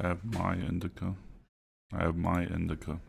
I have my indica. I have my indica.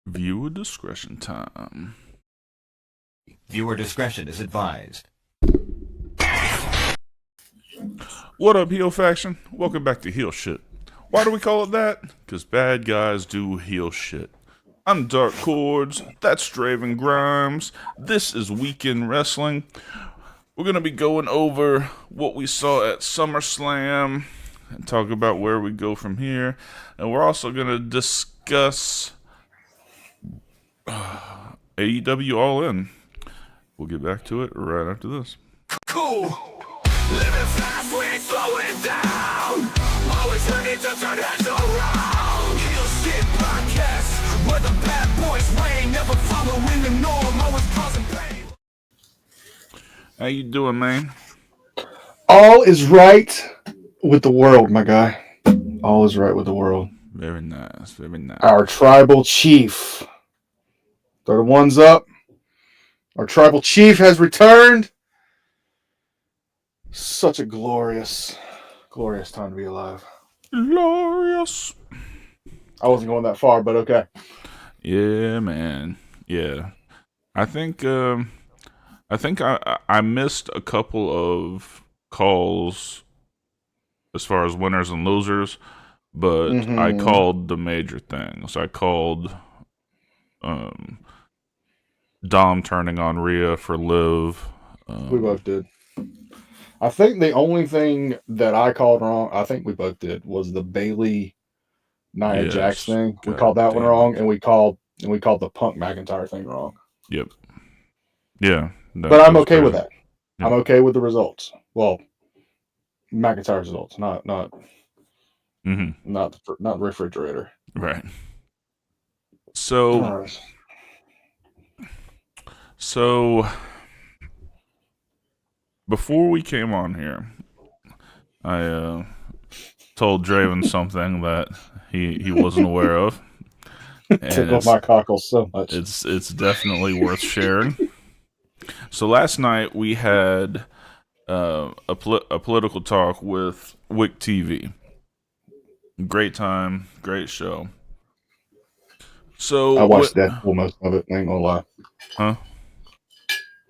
Viewer discretion time. Viewer discretion is advised. What up, heel faction? Welcome back to heel shit. Why do we call it that? Because bad guys do heel shit. I'm Dark Cordz. That's Draven Grimes. This is Weekend Wrestling. We're gonna be going over what we saw at SummerSlam and talk about where we go from here. And we're also gonna discuss AEW All In. We'll get back to it right after this. Cool. Living fast, we ain't slowing down. Always ready to turn heads around. Heel shit podcast, where the bad boys reign. Never following the norm, always causing pain. How you doing, man? All is right with the world, my guy. All is right with the world. Very nice, very nice. Our tribal chief. Throw the ones up. Our tribal chief has returned. Such a glorious, glorious time to be alive. Glorious. I wasn't going that far, but okay. Yeah, man. Yeah. I think I missed a couple of calls as far as winners and losers, but I called the major things. I called Dom turning on Rhea for Liv. We both did. I think the only thing that I called wrong, I think we both did, was the Bailey Nia Jax thing. We called that one wrong, and we called the Punk McIntyre thing wrong. Yep. Yeah. But I'm okay with that. Yeah. I'm okay with the results. Well, McIntyre's results, not the refrigerator. Right. So, Alright. so before we came on here, I told Draven something that he wasn't aware of, and Tickled my cockles so much. it's definitely worth sharing. So last night we had a political talk with Wick TV. Great time, great show. So I watched Deadpool most of it. Ain't gonna lie. Huh?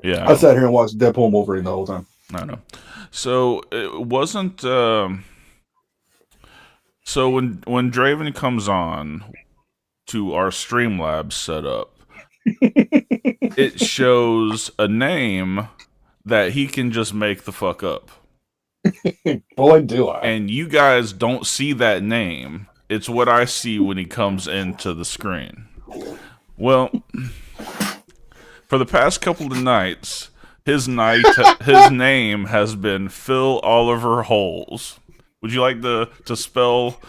Yeah, I sat here and watched Deadpool and Wolverine the whole time. I know. So it wasn't. So when Draven comes on to our Streamlabs setup, it shows a name that he can just make the fuck up. Boy, do I. And you guys don't see that name. It's what I see when he comes into the screen. Well, for the past couple of nights, his name has been Phil Oliver Holes. Would you like to spell?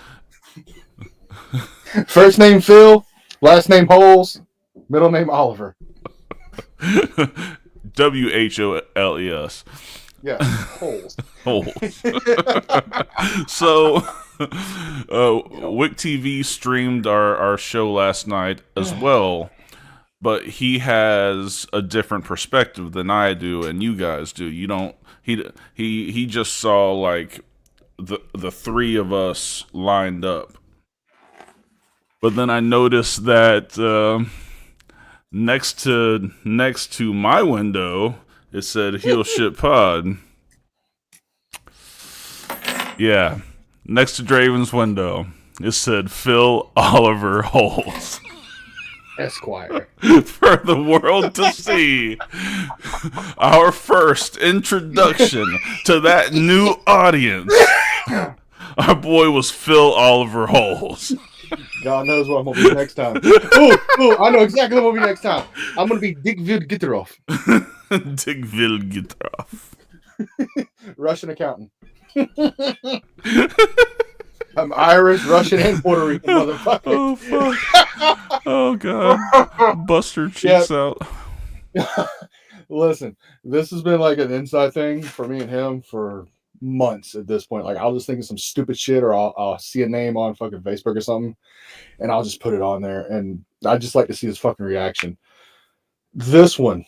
First name Phil, last name Holes, middle name Oliver. WHOLES. Yeah, Holes. Holes. So, Wick TV streamed our show last night as well, but he has a different perspective than I do and you guys do. You don't. He just saw like the three of us lined up, but then I noticed that next to my window it said Heel Shit Pod. Yeah, next to Draven's window it said Phil Oliver Holes. Esquire. For the world to see. Our first introduction to that new audience. Our boy was Phil Oliver Holes. God knows what I'm gonna be next time. Ooh, I know exactly what I'm gonna be next time. I'm gonna be Dick Gitteroff. Dick Vilgitrov. Russian accountant. I'm Irish, Russian, and Puerto Rican, motherfucker. Oh, fuck. Oh, God. Buster cheeks out. Listen, this has been like an inside thing for me and him for months at this point. Like, I'll just think of some stupid shit, or I'll see a name on fucking Facebook or something, and I'll just put it on there, and I just like to see his fucking reaction. This one,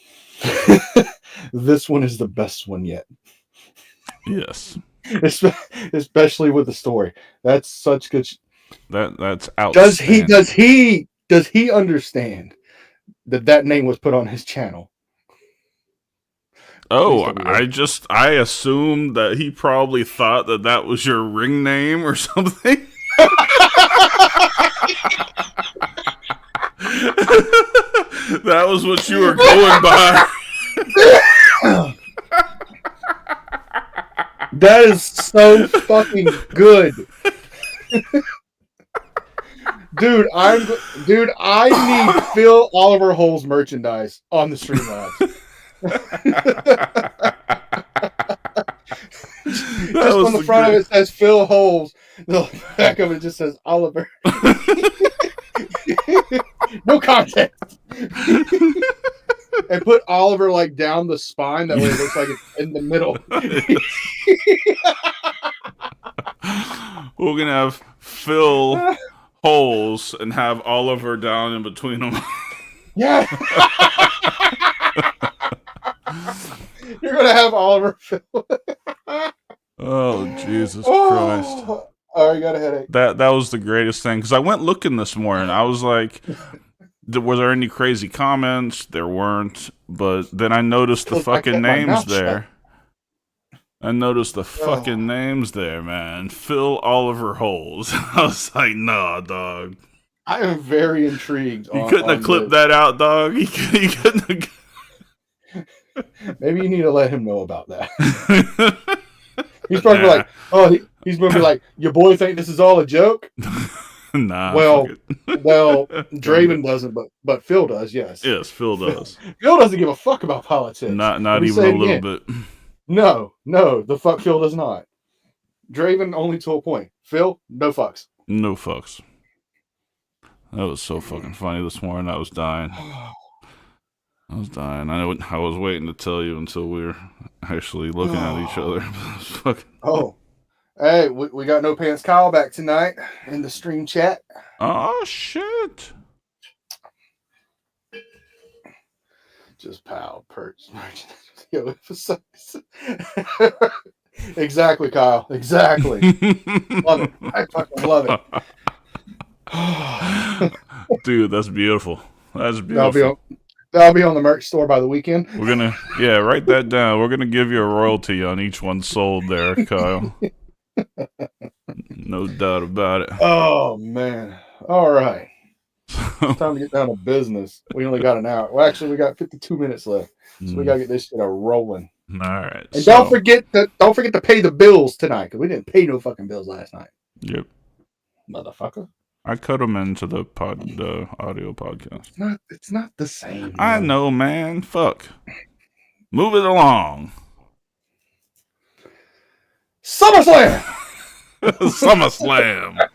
this one is the best one yet. Yes. Especially with the story. That's such good. That's outstanding. Does he understand that name was put on his channel? Oh, I assumed that he probably thought that was your ring name or something. That was what you were going by. That is so fucking good. Dude, I need Phil Oliver Holes merchandise on the Streamlabs. Just on the front of it says Phil Holes. The back of it just says Oliver. No context. And put Oliver like down the spine, that way it looks like it's in the middle. We're gonna have Phil Holes and have Oliver down in between them. Yeah. You're gonna have Oliver Phil. Oh, Jesus Christ. Oh, you got a headache. That was the greatest thing, because I went looking this morning. I was like, were there any crazy comments? There weren't. But then I noticed the fucking names there. I noticed the fucking names there, man. Phil Oliver Holes. I was like, nah, dog. I am very intrigued. You couldn't have clipped that out, dog. You couldn't have... Maybe you need to let him know about that. He's probably like, he's going to be like, your boy think this is all a joke? Nah. Well, Draven doesn't, but Phil does, yes. Yes, Phil does. Phil doesn't give a fuck about politics. Not even a little bit. No, the fuck Phil does not. Draven only to a point. Phil, no fucks. No fucks. That was so fucking funny this morning. I was dying. I was waiting to tell you until we were actually looking at each other. Fucking... Oh, hey, we got No Pants Kyle back tonight in the stream chat. Oh shit! Just pal perch. Yo, exactly, Kyle. Exactly. Love it. I fucking love it. Dude, that's beautiful. That's beautiful. That'll be on the merch store by the weekend. We're gonna, write that down. We're gonna give you a royalty on each one sold there, Kyle. No doubt about it. Oh man! All right, it's time to get down to business. We only got an hour. Well, actually, we got 52 minutes left, so we gotta get this shit rolling. All right, and don't forget to pay the bills tonight, because we didn't pay no fucking bills last night. Yep, motherfucker. I cut them into the audio podcast. It's not the same. I know, man. Fuck. Move it along. SummerSlam. SummerSlam.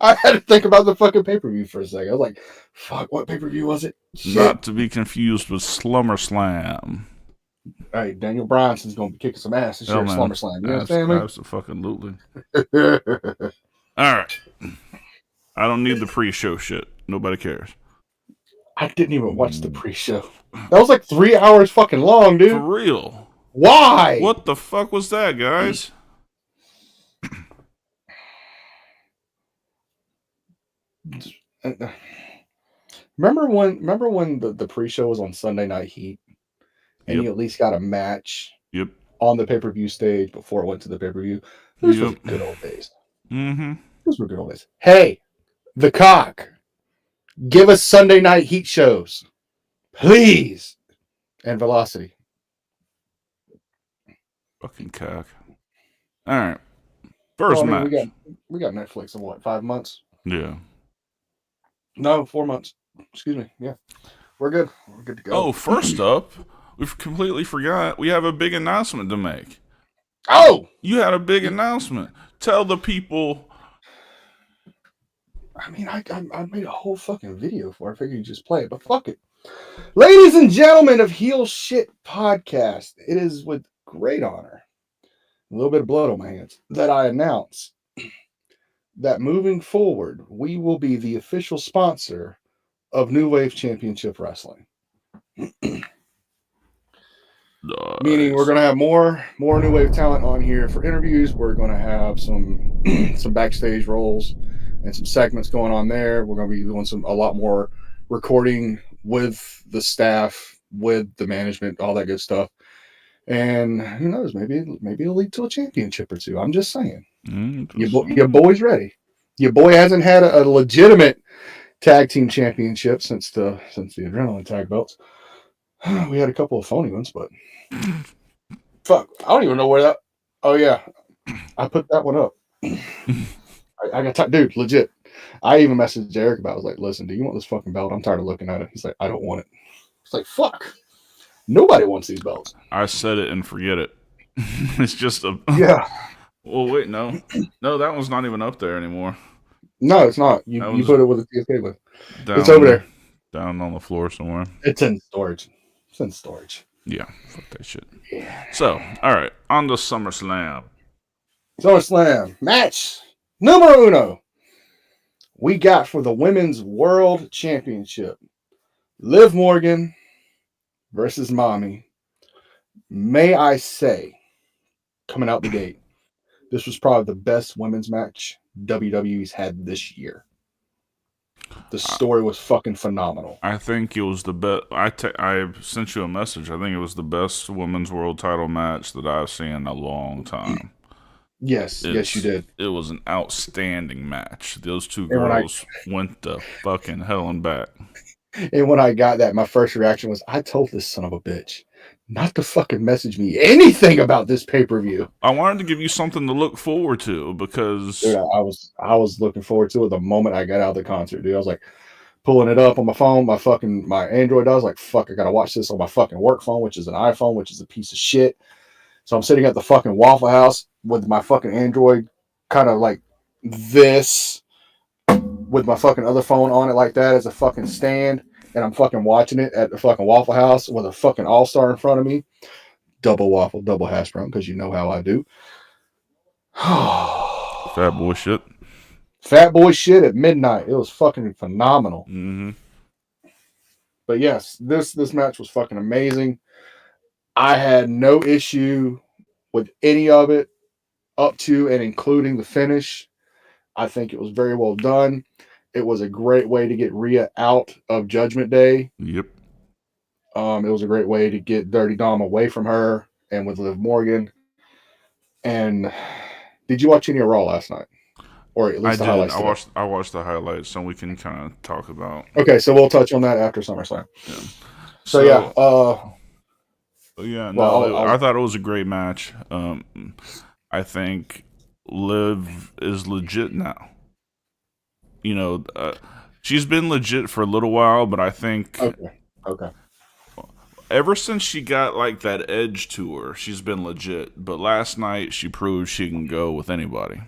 I had to think about the fucking pay-per-view for a second. I was like, fuck, what pay-per-view was it? Shit. Not to be confused with SummerSlam. Hey, Daniel Bryanson's going to be kicking some ass this year at SummerSlam. You understand me? Absolutely. All right. I don't need the pre-show shit. Nobody cares. I didn't even watch the pre-show. That was like 3 hours fucking long, dude. For real. Why? What the fuck was that, guys? Remember when the pre-show was on Sunday Night Heat, and you at least got a match on the pay-per-view stage before it went to the pay-per-view? Those were good old days. Mm-hmm. Those were good old days. Hey, the cock, give us Sunday Night Heat shows, please, and Velocity. Fucking cock. All right. First match. We got Netflix in what, 5 months? Yeah. No, 4 months. Excuse me. Yeah. We're good. We're good to go. Oh, first up, we've completely forgot. We have a big announcement to make. Oh! You had a big announcement. Tell the people. I mean, I made a whole fucking video for it. I figured you'd just play it, but fuck it. Ladies and gentlemen of Heel Shit Podcast, it is with great honor, a little bit of blood on my hands, that I announce that moving forward, we will be the official sponsor of New Wave Championship Wrestling. Nice. Meaning we're going to have more New Wave talent on here for interviews. We're going to have some backstage roles and some segments going on there. We're going to be doing a lot more recording with the staff, with the management, all that good stuff. And who knows, maybe it'll lead to a championship or two. I'm just saying. Your boy's ready. Your boy hasn't had a legitimate tag team championship since the Adrenaline tag belts. We had a couple of phony ones, but fuck, I don't even know where that. Oh yeah, I put that one up. I got dude, legit. I even messaged Eric about it. I was like, listen, do you want this fucking belt? I'm tired of looking at it. He's like, I don't want it. It's like, fuck. Nobody wants these belts. I said it and forget it. It's just a yeah. Well, wait, no, that one's not even up there anymore. No, it's not. You put it with a TFK with. It's over there, down on the floor somewhere. It's in storage. Yeah, fuck that shit. Yeah. So, all right, on to SummerSlam. SummerSlam match numero uno. We got for the Women's World Championship, Liv Morgan versus Mommy. May I say, coming out the gate, this was probably the best women's match WWE's had this year. The story was fucking phenomenal. I think it was the best. I sent you a message. I think it was the best women's world title match that I've seen in a long time. Yes, yes, you did. It was an outstanding match. Those two girls went to fucking hell and back. And when I got that, my first reaction was, I told this son of a bitch not to fucking message me anything about this pay-per-view. I wanted to give you something to look forward to because dude, I was looking forward to it the moment I got out of the concert, dude. I was like pulling it up on my phone, my Android. I was like, fuck, I gotta watch this on my fucking work phone, which is an iPhone, which is a piece of shit. So I'm sitting at the fucking Waffle House with my fucking Android kind of like this with my fucking other phone on it like that as a fucking stand, and I'm fucking watching it at the fucking Waffle House with a fucking All-Star in front of me. Double waffle, double hash brown, because you know how I do. Fat boy shit. Fat boy shit at midnight. It was fucking phenomenal. Mm-hmm. But yes, this match was fucking amazing. I had no issue with any of it up to and including the finish. I think it was very well done. It was a great way to get Rhea out of Judgment Day. Yep. It was a great way to get Dirty Dom away from her and with Liv Morgan. And did you watch any of Raw last night? Or at least the highlights today? I watched the highlights, so we can kind of talk about. Okay, so we'll touch on that after SummerSlam. Yeah. So yeah. I thought it was a great match. I think Liv is legit now. You know, she's been legit for a little while, but I think Okay. ever since she got like that edge to her, she's been legit. But last night, she proved she can go with anybody.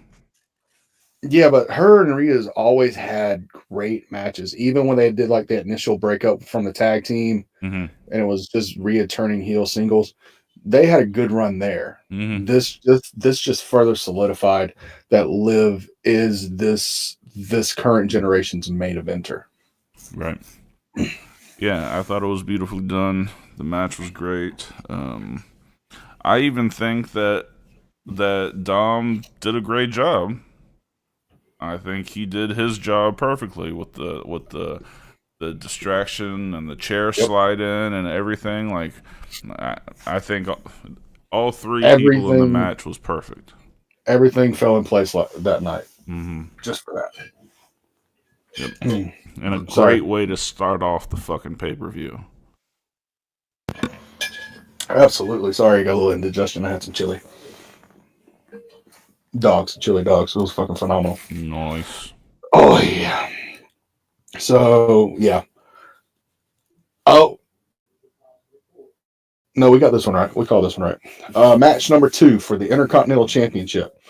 Yeah, but her and Rhea's always had great matches, even when they did like the initial breakup from the tag team, and it was just Rhea turning heel singles. They had a good run there. Mm-hmm. This just further solidified that Liv is this current generation's main eventer. Right. Yeah, I thought it was beautifully done. The match was great. I even think that Dom did a great job. I think he did his job perfectly with the distraction and the chair slide in and everything. Like, I think all three people in the match was perfect. Everything fell in place that night. Mm-hmm. Just for that. Yep. And a great way to start off the fucking pay-per-view. Absolutely. Sorry, I got a little indigestion. I had some chili dogs. It was fucking phenomenal. Nice. Oh, yeah. So, yeah. Oh. No, we got this one right. We call this one right. Match number 2 for the Intercontinental Championship.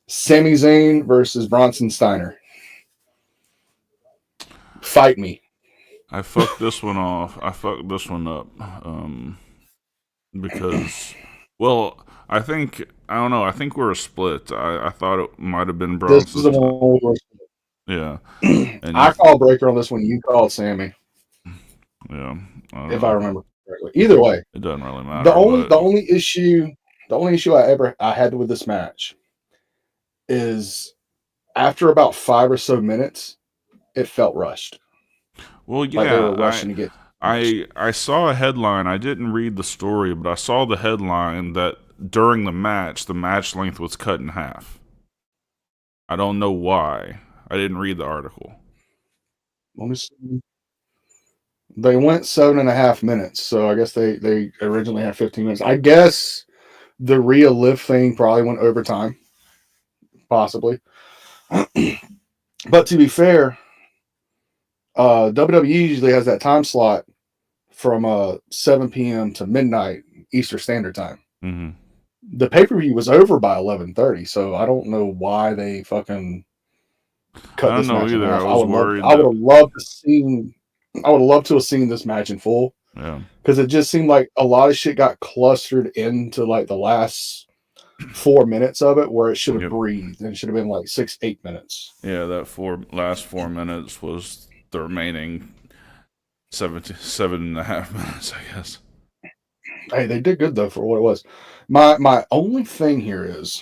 Sami Zayn versus Bronson Steiner. Fight me. I fucked this one off. I fucked this one up. Because, well, I don't know. I think we're a split. I thought it might have been Bronson. This is the one we were split. Yeah. And I called Breaker on this one. You called Sammy. Yeah. If I remember correctly. Either way. It doesn't really matter. The only issue I had with this match is after about 5 or so minutes, it felt rushed. Well, yeah, like they were rushing to get. I saw a headline. I didn't read the story, but I saw the headline that during the match length was cut in half. I don't know why. I didn't read the article. Let me see. They went 7.5 minutes, so I guess they originally had 15 minutes. I guess the Rhea Liv thing probably went overtime, possibly. But to be fair, WWE usually has that time slot from 7 p.m. to midnight Eastern Standard Time. Mm-hmm. The pay-per-view was over by 11:30, so I don't know why they fucking cut this match either. off. I was worried. I would have loved to have seen this match in full. Yeah, because it just seemed like a lot of shit got clustered into like the last 4 minutes of it, where it should have breathed and it should have been like 6-8 minutes. Yeah, that last 4 minutes was the remaining 7.5 minutes, I guess. Hey, they did good though for what it was. My only thing here is,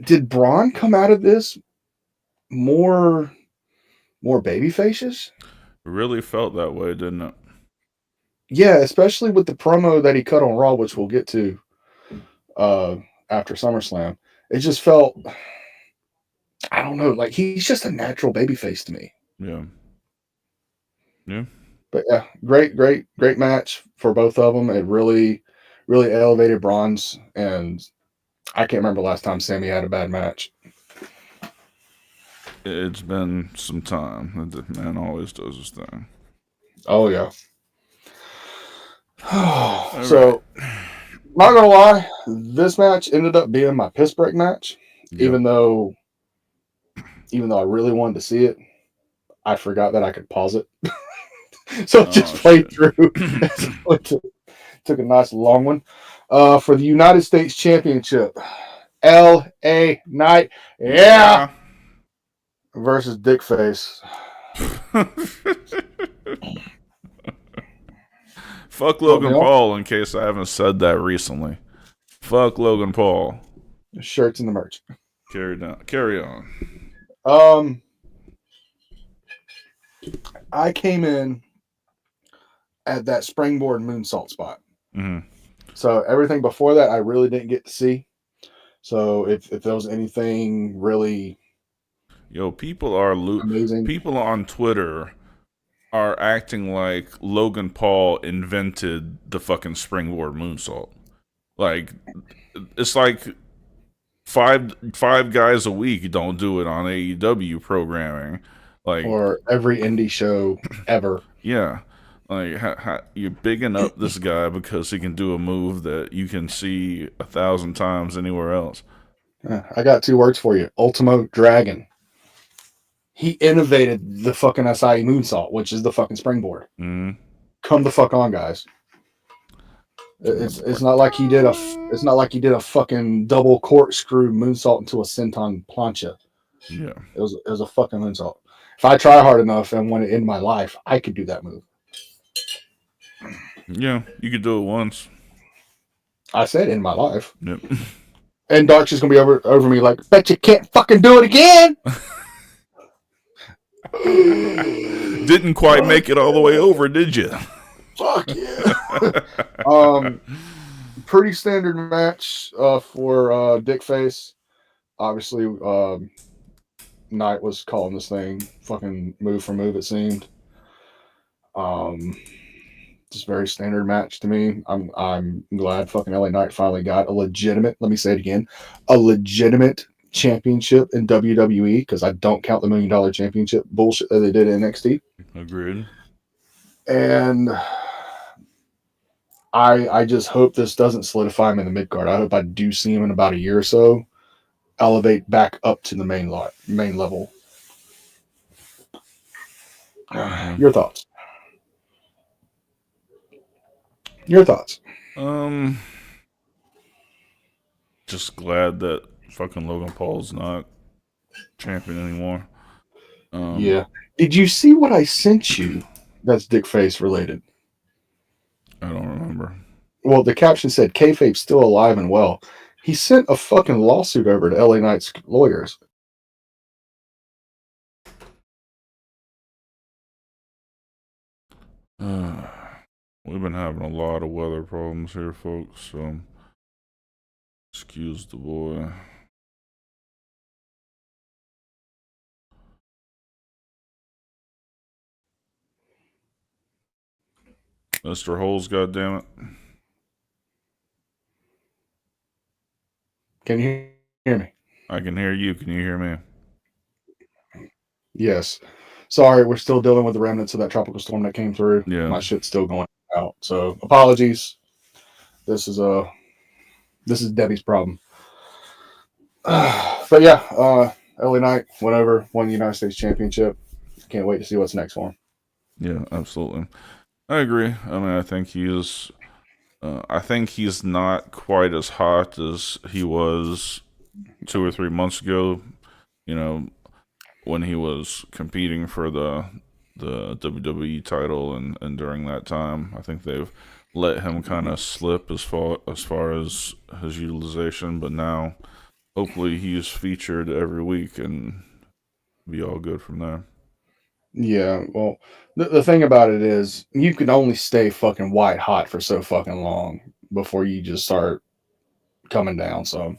did Braun come out of this more baby faces? It really felt that way, didn't it? Yeah, especially with the promo that he cut on Raw, which we'll get to after SummerSlam. It just felt, I don't know, like he's just a natural babyface to me. Yeah. Yeah. But yeah, great match for both of them. It really elevated Braun's, and I can't remember the last time Sammy had a bad match. It's been some time. The man always does his thing. Oh, yeah. So, not gonna lie, this match ended up being my piss break match, even though even though I really wanted to see it, I forgot that I could pause it. So it just played through. It took a nice long one. For the United States Championship, L.A. Knight, yeah, versus Dickface. Fuck Logan Paul, in case I haven't said that recently. Fuck Logan Paul. Shirts in the merch. Carry on. I came in at that springboard moonsault spot. Mm-hmm. So everything before that, I really didn't get to see. So if there was anything really, people are amazing. People on Twitter are acting like Logan Paul invented the fucking springboard moonsault. Like, it's like five guys a week don't do it on AEW programming. Like, or every indie show ever. Yeah. Like, you're bigging up this guy because he can do a move that you can see 1,000 times anywhere else. I got 2 words for you. Ultimo Dragon. He innovated the fucking Acai moonsault, which is the fucking springboard. Mm-hmm. Come the fuck on, guys. It's not like he did a fucking double corkscrew moonsault into a senton plancha. Yeah. It was a fucking moonsault. If I try hard enough and want it in my life, I could do that move. Yeah, you could do it once. I said in my life. Yep. And Dark's just gonna be over me like, bet you can't fucking do it again. Didn't quite make it all the way over, did you? Fuck yeah. Pretty standard match for Dickface. Obviously, Knight was calling this thing fucking move for move, it seemed. Just very standard match to me. I'm glad fucking LA Knight finally got a legitimate, let me say it again, a legitimate championship in WWE, because I don't count the $1 million championship bullshit that they did in NXT. Agreed. And I just hope this doesn't solidify him in the mid card. I hope I do see him in about a year or so elevate back up to the main level. Your thoughts? Just glad that fucking Logan Paul's not champion anymore. Yeah. Did you see what I sent you that's Dickface related? I don't remember. Well, the caption said, kayfabe's still alive and well. He sent a fucking lawsuit over to LA Knight's lawyers. We've been having a lot of weather problems here, folks, so excuse the boy. Mr. Holes, goddammit. Can you hear me? I can hear you. Can you hear me? Yes. Sorry, we're still dealing with the remnants of that tropical storm that came through. Yeah. My shit's still going out. So apologies. This is Debbie's problem. But yeah, LA Knight, whatever, won the United States Championship. Can't wait to see what's next for him. Yeah, absolutely. I agree. I mean, I think he's not quite as hot as he was 2 or 3 months ago. You know, when he was competing for the WWE title, and during that time, I think they've let him kind of slip as far as his utilization. But now, hopefully, he's featured every week and be all good from there. Yeah, well, the thing about it is, you can only stay fucking white hot for so fucking long before you just start coming down. So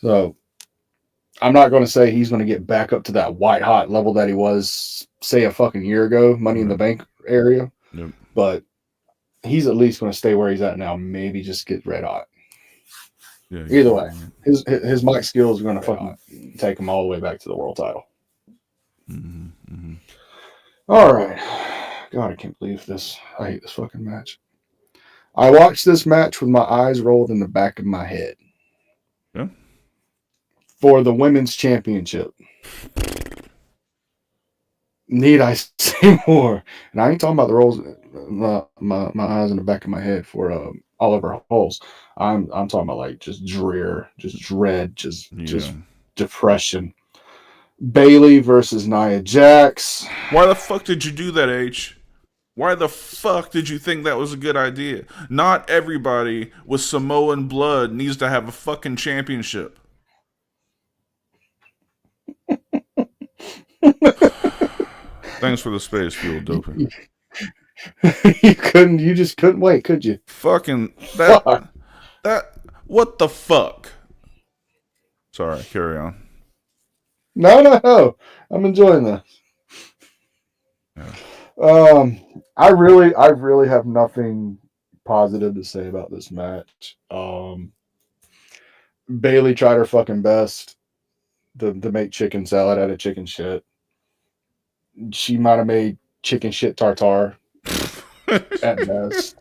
I'm not going to say he's going to get back up to that white hot level that he was, say, a fucking year ago, Money in the Bank area. Yep. But he's at least going to stay where he's at now. Maybe just get red hot. Yeah. Either way, his mic skills are going to fucking take him all the way back to the world title. Mm-hmm. Mm-hmm. All right. God, I can't believe this. I hate this fucking match. I watched this match with my eyes rolled in the back of my head. Yeah. For the women's championship. Need I say more? And I ain't talking about the rolls, my eyes in the back of my head for all over holes. I'm talking about like just just dread, Yeah. just depression. Bailey versus Nia Jax. Why the fuck did you do that, H? Why the fuck did you think that was a good idea? Not everybody with Samoan blood needs to have a fucking championship. Thanks for the space fuel, doping. You just couldn't wait, could you? Fucking Fuck. that what the fuck? Sorry, carry on. No. I'm enjoying this. Yeah. I really have nothing positive to say about this match. Bailey tried her fucking best to make chicken salad out of chicken shit. She might have made chicken shit tartare at best.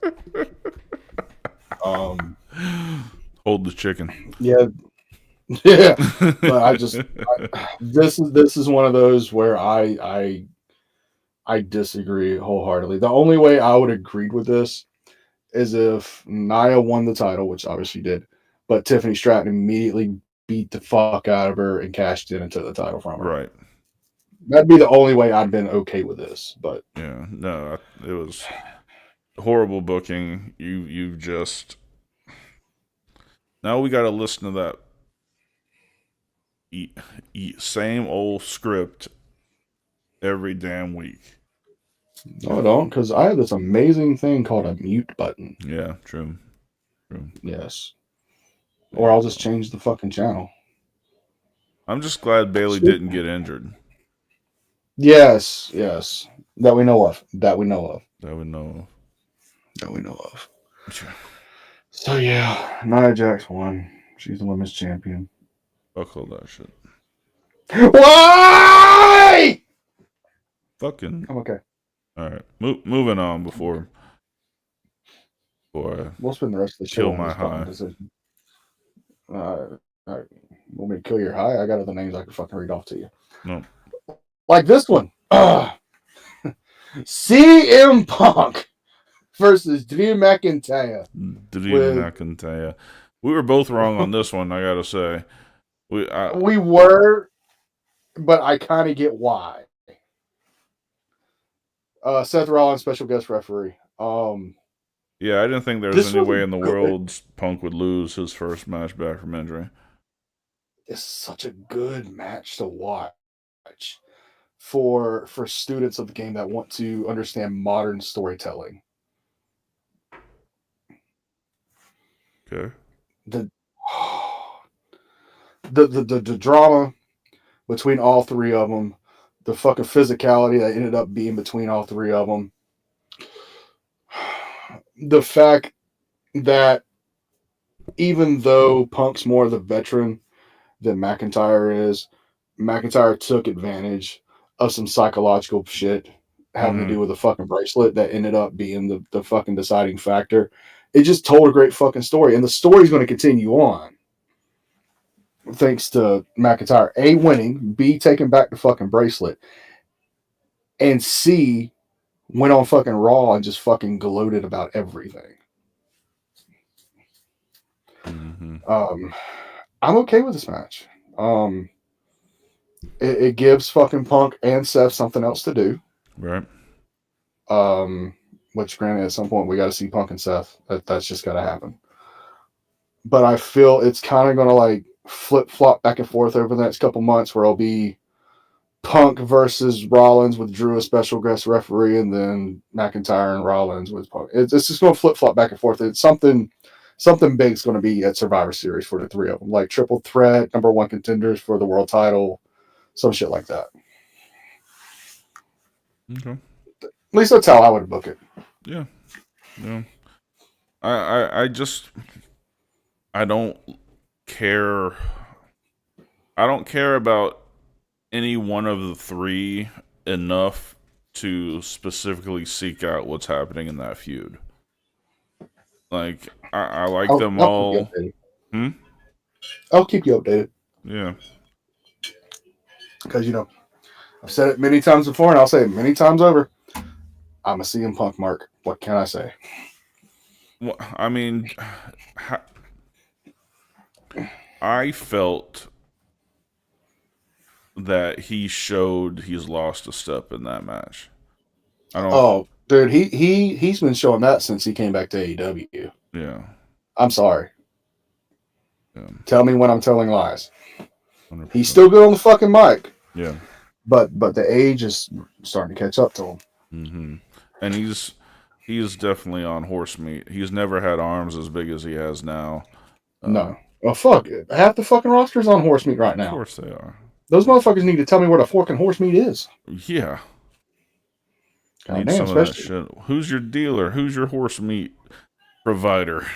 Hold the chicken. Yeah, yeah. But this is one of those where I disagree wholeheartedly. The only way I would agree with this is if Nia won the title, which obviously did, but Tiffany Stratton immediately beat the fuck out of her and cashed in and took the title from her. Right. That'd be the only way I'd been okay with this. But yeah, no, it was horrible booking. You just now we got to listen to that same old script every damn week. No, I don't, because I have this amazing thing called a mute button. Yeah, true. Yes. Or I'll just change the fucking channel. I'm just glad Bailey didn't get injured. Yes. That we know of. That we know. Sure. So yeah, Nia Jax won. She's the women's champion. Fuck all that shit. Why? Fucking. I'm okay. All right, moving on before We'll spend the rest of the show kill on my this high. fucking decision. Want me to kill your high? I got other names I can fucking read off to you. No. Like this one. CM Punk versus Drew McIntyre. McIntyre. We were both wrong on this one, I gotta say. We were, but I kind of get why. Seth Rollins, special guest referee. Yeah, I didn't think there was any way in the world Punk would lose his first match back from injury. It's such a good match to watch for students of the game that want to understand modern storytelling. Okay. The drama between all three of them, the fucking physicality that ended up being between all three of them, the fact that even though Punk's more of the veteran than McIntyre is, McIntyre took advantage of some psychological shit having to do with a fucking bracelet that ended up being the fucking deciding factor. It just told a great fucking story, and the story's going to continue on. Thanks to McIntyre, A, winning, B, taking back the fucking bracelet, and C, went on fucking Raw and just fucking gloated about everything. Mm-hmm. I'm okay with this match. It gives fucking Punk and Seth something else to do. Right. Which granted at some point we got to see Punk and Seth. That's just got to happen. But I feel it's kind of going to like flip-flop back and forth over the next couple months where it'll be Punk versus Rollins with Drew as special guest referee, and then McIntyre and Rollins with Punk. It's just going to flip-flop back and forth. It's something big's going to be at Survivor Series for the three of them, like triple threat, number one contenders for the world title, some shit like that. Okay. At least that's how I would book it. Yeah. I don't care. I don't care about any one of the three enough to specifically seek out what's happening in that feud. Like, I like them all. I'll keep you updated. Yeah. Because, I've said it many times before, and I'll say it many times over. I'm a CM Punk mark. What can I say? Well, I mean, I felt that he showed he's lost a step in that match. I don't. Oh, dude, he's been showing that since he came back to AEW. Yeah. I'm sorry. Yeah. Tell me when I'm telling lies. 100%. He's still good on the fucking mic. Yeah. But the age is starting to catch up to him. Mm-hmm. And he's definitely on horse meat. He's never had arms as big as he has now. No. Well, fuck it. Half the fucking roster's on horse meat right now. Of course they are. Those motherfuckers need to tell me where the fucking horse meat is. Yeah. God Need damn, some of that shit. Who's your dealer? Who's your horse meat provider?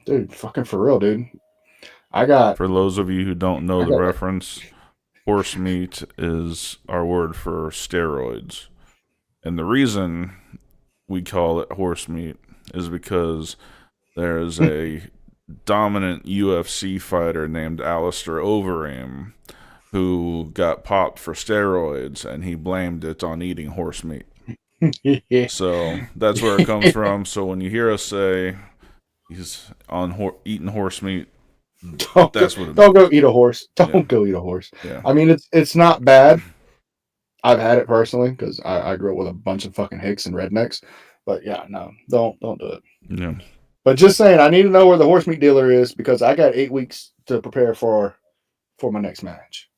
Dude, fucking for real, dude. I got... For those of you who don't know the reference, horse meat is our word for steroids. And the reason we call it horse meat is because there's a dominant UFC fighter named Alistair Overeem who got popped for steroids, and he blamed it on eating horse meat. So that's where it comes from. So when you hear us say he's on eating horse meat, that's what it don't go eat a horse. Don't go eat a horse. Yeah. I mean, it's not bad. I've had it personally because I grew up with a bunch of fucking hicks and rednecks. But yeah, no, don't do it. Yeah. But just saying, I need to know where the horse meat dealer is because I got 8 weeks to prepare for my next match.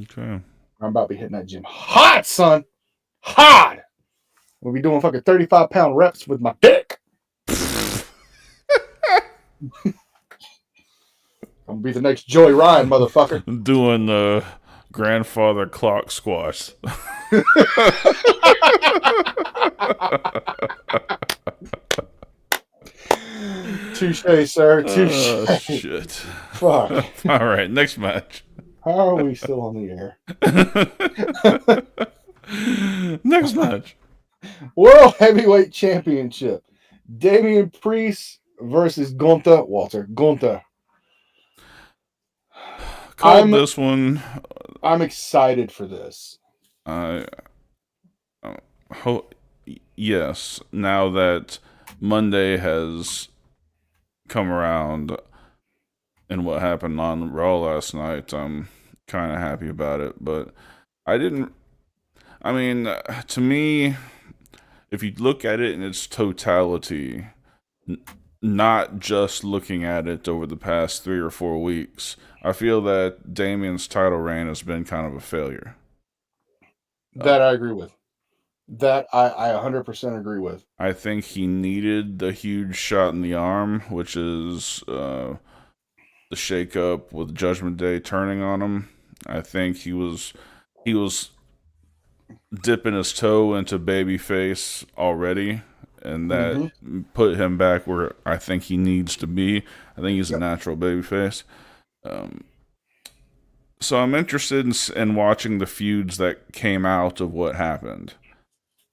Okay. I'm about to be hitting that gym hot, son. Hot. We'll be doing fucking 35-pound reps with my dick. I'm gonna be the next Joey Ryan, motherfucker. Doing grandfather clock squash. Touche, sir. Touche. Shit. Fuck. All right, next match. How are we still on the air? Next match. World Heavyweight Championship. Damian Priest versus Gunther. Walter. Gunther. This one. I'm excited for this. Yes. Now that Monday has come around and what happened on Raw last night, I'm kind of happy about it. But to me, if you look at it in its totality, not just looking at it over the past 3 or 4 weeks, I feel that Damian's title reign has been kind of a failure. That I agree with. That I 100% agree with. I think he needed the huge shot in the arm, which is the shakeup with Judgment Day turning on him. I think he was dipping his toe into babyface already, and that put him back where I think he needs to be. I think he's a natural babyface. So I'm interested in watching the feuds that came out of what happened.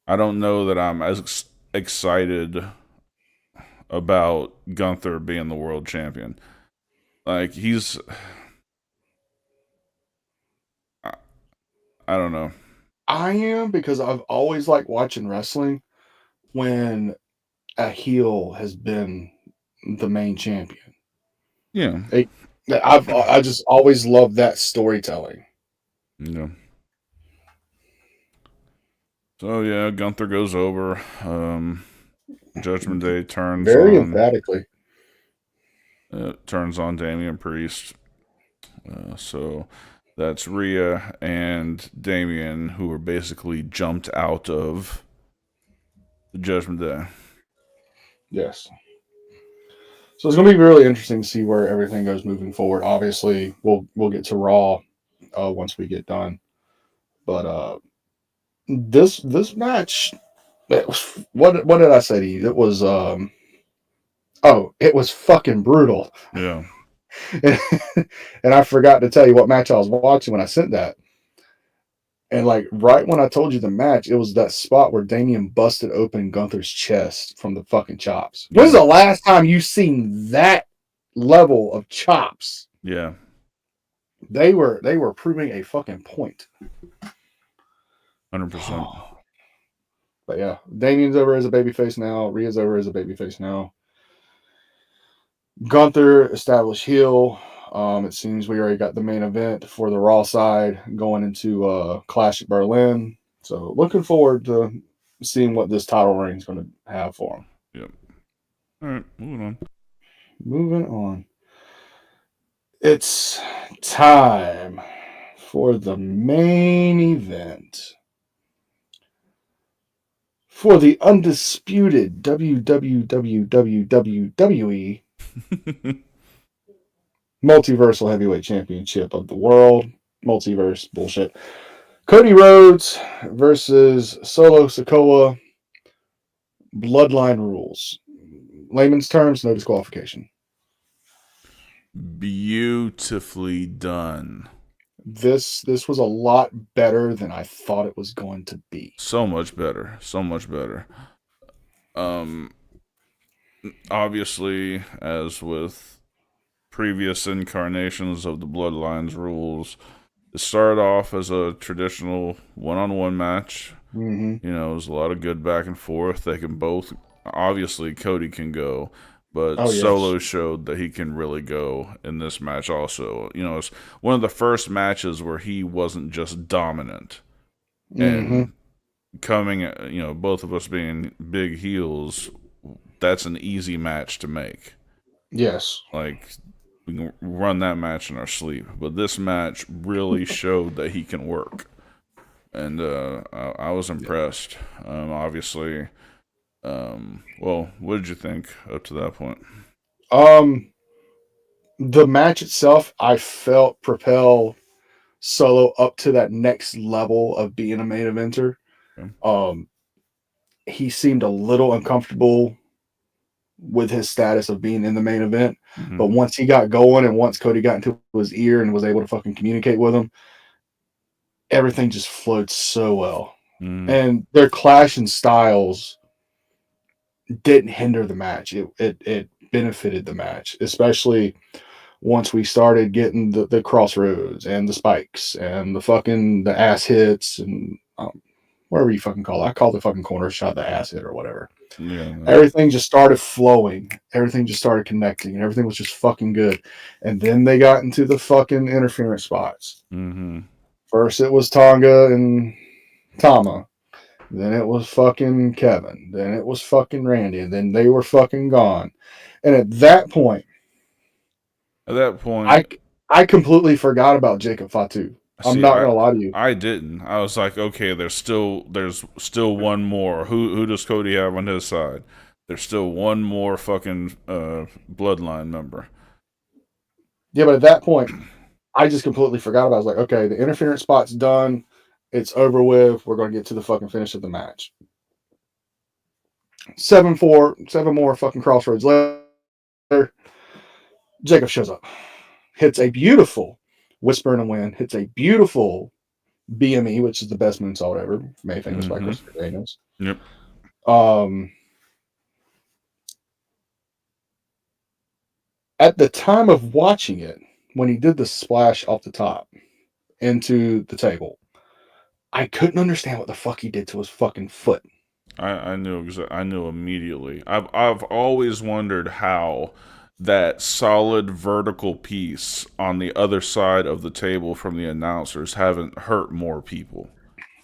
I don't know that I'm as excited about Gunther being the world champion. Like, I don't know. I am, because I've always liked watching wrestling when a heel has been the main champion. Yeah. I just always loved that storytelling. Yeah. So yeah, Gunther goes over. Judgment Day turns very emphatically. Turns on Damian Priest. So that's Rhea and Damian, who were basically jumped out of the Judgment Day. Yes. So it's going to be really interesting to see where everything goes moving forward. Obviously, we'll get to Raw once we get done. But this match, what did I say to you? It was it was fucking brutal. Yeah. And I forgot to tell you what match I was watching when I sent that. And like right when I told you the match, it was that spot where Damian busted open Gunther's chest from the fucking chops. When's the last time you seen that level of chops? Yeah. They were proving a fucking point. 100%. But yeah, Damien's over as a babyface now. Rhea's over as a babyface now. Gunther established heel. It seems we already got the main event for the Raw side going into Clash at Berlin. So looking forward to seeing what this title reign is going to have for him. Yep. All right, moving on. Moving on. It's time for the main event. For the undisputed WWE Multiversal Heavyweight Championship of the world. Multiverse bullshit. Cody Rhodes versus Solo Sikoa. Bloodline rules. Layman's terms, no disqualification. Beautifully done. This was a lot better than I thought it was going to be. So much better. So much better. Obviously, as with previous incarnations of the Bloodlines rules, it started off as a traditional one-on-one match. Mm-hmm. You know, there's a lot of good back and forth. They can both, obviously, Cody can go, but Solo showed that he can really go in this match also. You know, it's one of the first matches where he wasn't just dominant. And coming, you know, both of us being big heels, that's an easy match to make. Yes. Like, we can run that match in our sleep. But this match really showed that he can work. And I was impressed. Obviously, well, what did you think up to that point? The match itself, I felt propel Solo up to that next level of being a main eventer. Okay. He seemed a little uncomfortable with his status of being in the main event, but once he got going and once Cody got into his ear and was able to fucking communicate with him, everything just flowed so well. And their clash in styles didn't hinder the match. It benefited the match, especially once we started getting the crossroads and the spikes and the ass hits and whatever you fucking call it. I call the fucking corner shot the ass hit or whatever. Yeah. Everything just started flowing. Everything just started connecting and everything was just fucking good. And then they got into the fucking interference spots. First it was Tonga and Tama. Then it was fucking Kevin. Then it was fucking Randy. And then they were fucking gone. And at that point, I completely forgot about Jacob Fatu. I'm not gonna lie to you. I didn't. I was like, okay, there's still one more. Who does Cody have on his side? There's still one more fucking bloodline member. Yeah, but at that point, I just completely forgot about it. I was like, okay, the interference spot's done. It's over with. We're gonna get to the fucking finish of the match. 7-4, 7 more fucking crossroads later. Jacob shows up. Hits a beautiful Whisper in a Wind. Hits a beautiful BME, which is the best moonsault ever. Made famous by Christopher Daniels. Yep. At the time of watching it, when he did the splash off the top into the table, I couldn't understand what the fuck he did to his fucking foot. I knew immediately. I've always wondered how that solid vertical piece on the other side of the table from the announcers haven't hurt more people.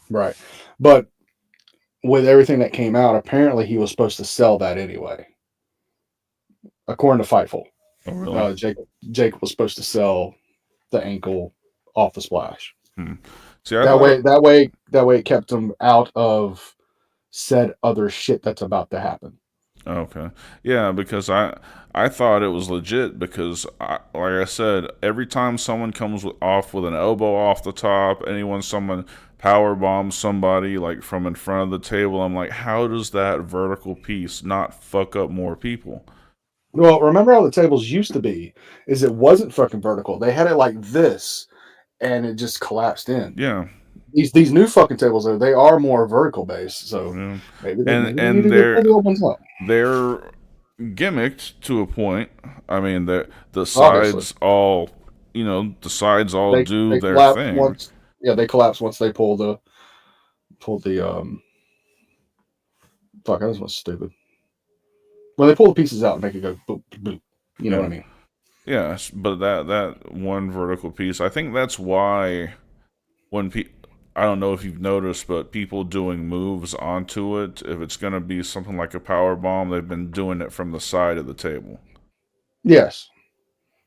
Right. But with everything that came out, apparently he was supposed to sell that anyway. According to Fightful. Oh, really? Jake was supposed to sell the ankle off the splash. See, that way it kept him out of said other shit that's about to happen. Okay. Yeah, because I thought it was legit because, like I said, every time someone comes off with an elbow off the top, someone power bombs somebody like from in front of the table, I'm like, how does that vertical piece not fuck up more people? Well, remember how the tables used to be? Is it wasn't fucking vertical. They had it like this, and it just collapsed in. Yeah. These new fucking tables, though, they are more vertical based, so maybe they're gimmicked to a point. I mean, the sides all the sides all do They their collapse thing. once. Yeah, they collapse once they pull the. Fuck, that was stupid. When they pull the pieces out and make it go boop boop. You know Yeah. what I mean? Yes, but that one vertical piece, I think that's why when I don't know if you've noticed, but people doing moves onto it, if it's going to be something like a power bomb, they've been doing it from the side of the table. Yes.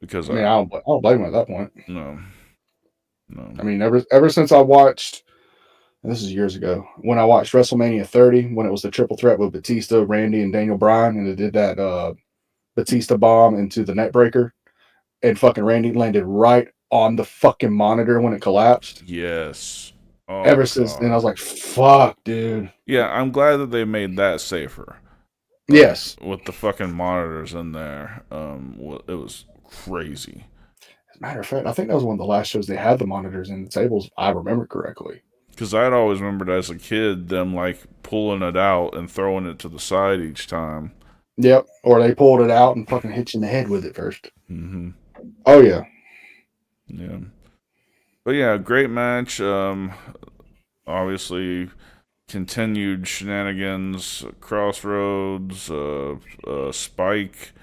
Because I mean, I don't blame them at that point. no, no. I mean, ever since I watched, and this is years ago, when I watched WrestleMania 30, when it was the triple threat with Batista, Randy, and Daniel Bryan, and they did that Batista bomb into the net breaker, and fucking Randy landed right on the fucking monitor when it collapsed. Yes. Oh Ever since then, I God. was like, fuck, dude. Yeah, I'm glad that they made that safer. Yes. With the fucking monitors in there, it was crazy. As a matter of fact, I think that was one of the last shows they had the monitors in the tables, if I remember correctly. Because I'd always remembered as a kid them like pulling it out and throwing it to the side each time. Yep. Or they pulled it out and fucking hit you in the head with it first. Mm-hmm. Oh, yeah. Yeah. But yeah, great match. Obviously, continued shenanigans, Crossroads, Spike,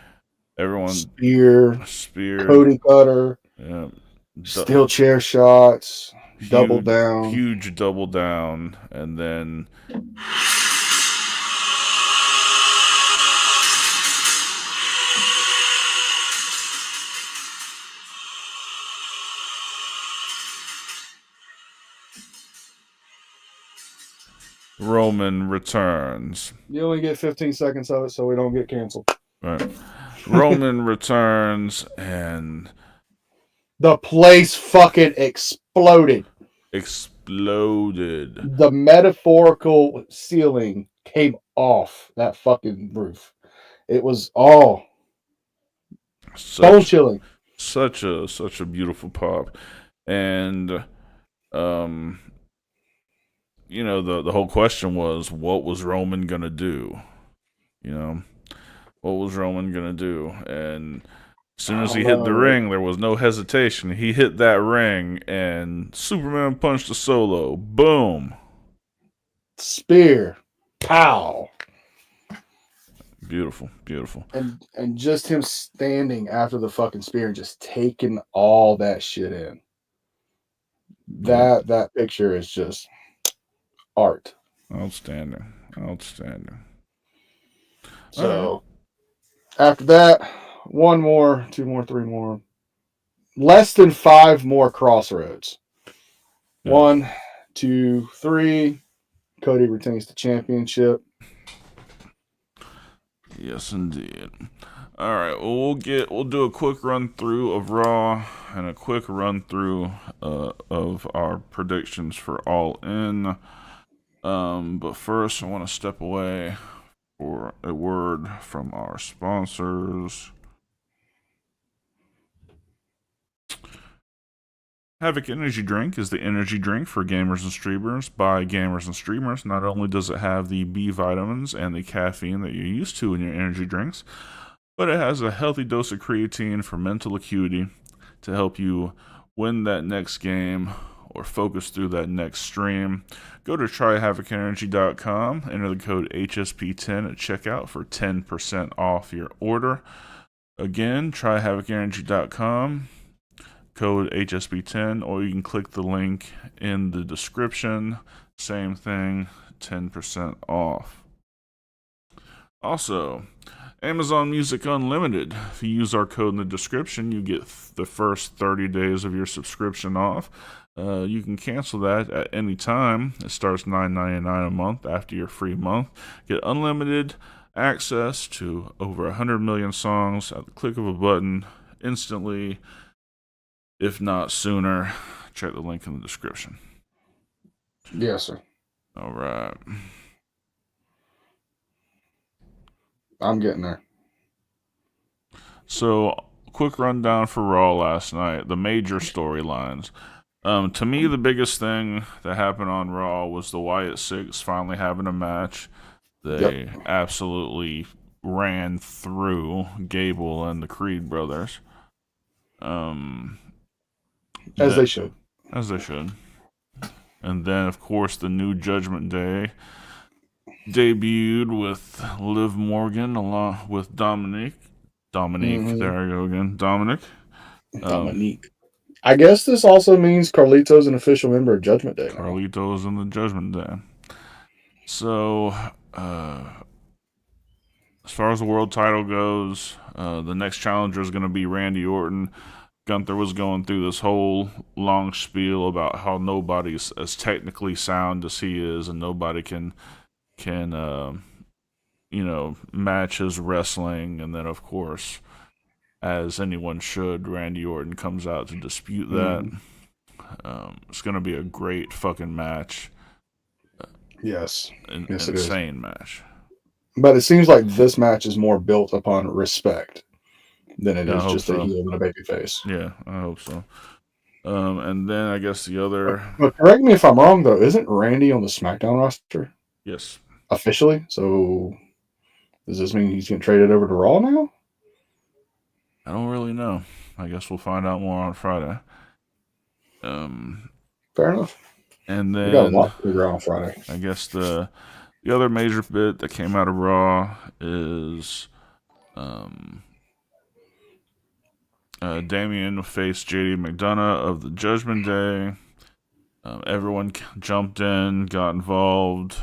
everyone spear, Cody Cutter, yeah, steel chair shots, double down. huge double down, and then Roman returns. You only get 15 seconds of it so we don't get canceled. Right. Roman returns and the place fucking exploded. Exploded. The metaphorical ceiling came off that fucking roof. It was bone chilling. Such a beautiful pop. And the whole question was, what was Roman gonna do? What was Roman gonna do? And as soon as he hit the ring, there was no hesitation. He hit that ring, and Superman punched a solo. Boom. Spear. Pow. Beautiful, beautiful. And just him standing after the fucking spear and just taking all that shit in. That picture is just art. Outstanding. So after that, one more, two more, three more. Less than 5 more Crossroads. Yeah. 1, 2, 3. Cody retains the championship. Yes, indeed. All right. Well, we'll do a quick run through of Raw and a quick run through of our predictions for All In. But first, I want to step away for a word from our sponsors. Havoc Energy Drink is the energy drink for gamers and streamers by gamers and streamers. Not only does it have the B vitamins and the caffeine that you're used to in your energy drinks, but it has a healthy dose of creatine for mental acuity to help you win that next game or focus through that next stream. Go to tryhavocenergy.com, enter the code HSP10 at checkout for 10% off your order. Again, tryhavocenergy.com, code HSP10, or you can click the link in the description. Same thing, 10% off. Also, Amazon Music Unlimited. If you use our code in the description, you get the first 30 days of your subscription off. You can cancel that at any time. It starts $9.99 a month after your free month. Get unlimited access to over 100 million songs at the click of a button instantly, if not sooner. Check the link in the description. Yes, sir. All right. I'm getting there. So, quick rundown for Raw last night. The major storylines. To me, the biggest thing that happened on Raw was the Wyatt Six finally having a match. They absolutely ran through Gable and the Creed brothers. As they should. As they should. And then, of course, the new Judgment Day debuted with Liv Morgan along with Dominique. There I go again. Dominic. Dominique. I guess this also means Carlito's an official member of Judgment Day. Carlito's in the Judgment Day. So, as far as the world title goes, the next challenger is going to be Randy Orton. Gunther was going through this whole long spiel about how nobody's as technically sound as he is, and nobody can match his wrestling. And then, of course, as anyone should, Randy Orton comes out to dispute that. It's going to be a great fucking match. Yes. Yes, it is. Insane match. But it seems like this match is more built upon respect than it is just a heel and a baby face. Yeah, I hope so. And then I guess the other... But correct me if I'm wrong, though. Isn't Randy on the SmackDown roster? Yes. Officially? So does this mean he's getting traded over to Raw now? I don't really know. I guess we'll find out more on Friday. Fair enough. And then... We got a lot to figure out on Friday. I guess the other major bit that came out of Raw is... Damian faced JD McDonough of the Judgment Day. Everyone jumped in, got involved,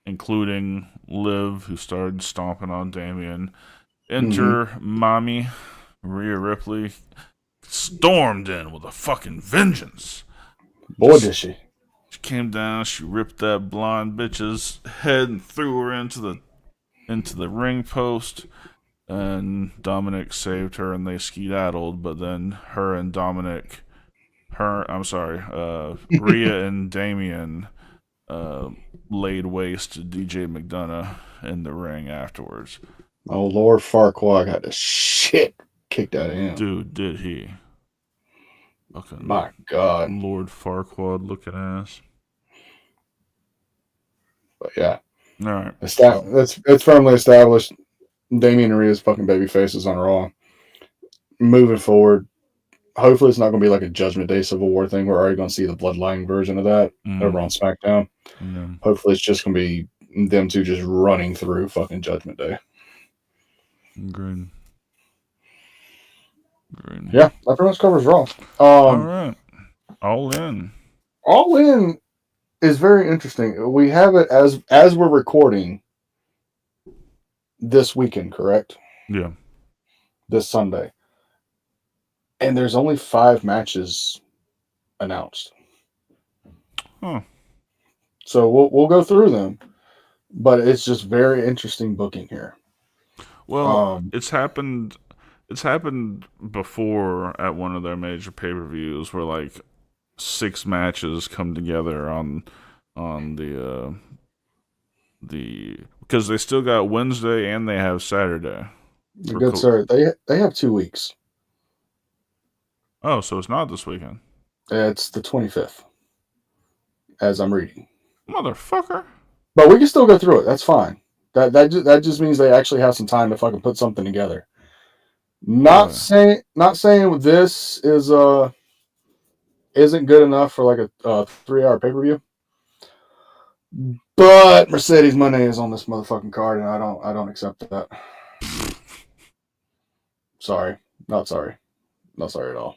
including Liv, who started stomping on Damian. Enter Mommy, Rhea Ripley, stormed in with a fucking vengeance. Boy, did she. She came down, she ripped that blonde bitch's head and threw her into the ring post. And Dominic saved her, and they skedaddled. But then Rhea and Damian laid waste to DJ McDonough in the ring afterwards. Oh, Lord Farquaad got the shit kicked out of him. Dude, did he? Fucking my God. Lord Farquaad looking ass. But yeah. All right. It's firmly established. Damian and Rhea's fucking baby faces on Raw. Moving forward, hopefully it's not going to be like a Judgment Day Civil War thing. We're already going to see the bloodline version of that over on SmackDown. Hopefully it's just going to be them two just running through fucking Judgment Day. Agreed. Yeah, that pretty much covers Raw. All right. All In. All In is very interesting. We have it as we're recording this weekend, correct? Yeah. This Sunday. And there's only 5 matches announced. Huh. So we'll go through them, but it's just very interesting booking here. Well, it's happened before at one of their major pay-per-views where like 6 matches come together on the because they still got Wednesday and they have Saturday. Good sir, they have 2 weeks. Oh, so it's not this weekend. It's the 25th, as I'm reading. Motherfucker. But we can still go through it. That's fine. That just means they actually have some time to fucking put something together. Not saying this is isn't good enough for like a 3-hour pay-per-view. But Mercedes Money is on this motherfucking card, and I don't accept that. Sorry, not sorry at all.